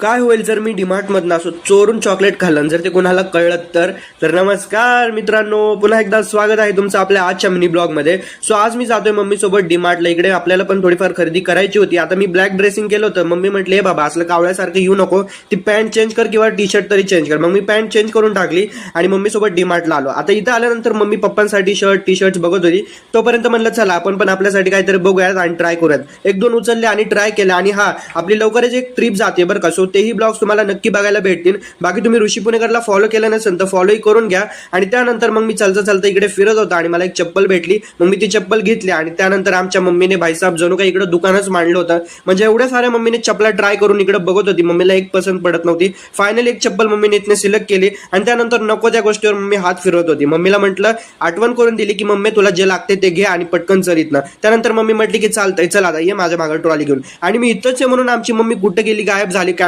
काय होईल जर मी डीमार्टमधनं असो चोरून चॉकलेट खाल्लं जर ते कोणाला कळलं तर नमस्कार मित्रांनो, पुन्हा एकदा स्वागत आहे तुमचं आपल्या आजच्या मिनी ब्लॉगमध्ये. सो आज मी जातोय मम्मी सोबत डीमार्टला. इकडे आपल्याला पण थोडीफार खरेदी करायची होती. आता मी ब्लॅक ड्रेसिंग केलं होतं. मम्मी म्हटले बाबा असलं कावळ्यासारखं येऊ नको, ती पॅन्ट चेंज कर किंवा टी शर्ट तरी चेंज कर. मग मी पॅन्ट चेंज करून टाकली आणि मम्मी सोबत डीमार्टला आलो. आता इथं आल्यानंतर मम्मी पप्पांसाठी टी शर्ट बघत होती. तोपर्यंत म्हणलं चला आपण पण आपल्यासाठी काहीतरी बघूयात आणि ट्राय करूयात. एक दोन उचलले आणि ट्राय केले. आणि हा, आपली लवकरच एक ट्रिप जाते बरं का. सो तेही ब्लॉग्स तुम्हाला नक्की बघायला भेटतील. बाकी तुम्ही ऋषी पुणेकरला फॉलो केलं नसेल तर फॉलोही करून घ्या. आणि त्यानंतर मग मी चालता इकडे फिरत होता आणि मला एक चप्पल भेटली. मग मी ती चप्पल घेतली आणि त्यानंतर आमच्या मम्मीने भाईसाहेब जणू काही इकडे दुकानच मांडलं होतं. म्हणजे एवढ्या साऱ्या मम्मीने चप्पला ट्राय करून इकडे बघत होती. मम्मीला एक पसंत पडत नव्हती. फायनली एक चप्पल मम्मीने इथने सिलेक्ट केली आणि त्यानंतर नको त्या गोष्टीवर मम्मी हात फिरवत होती. मम्मीला म्हटलं, आठवण करून दिली की मम्मी तुला जे लागते ते घे आणि पटकन चल इथनं. त्यानंतर मम्मी म्हटली की चालतंय, चल आता ये माझ्या मागे ट्रॉली घेऊन. आणि मी इथंच आहे म्हणून आमची मम्मी कुठे गेली, गायब झाली काय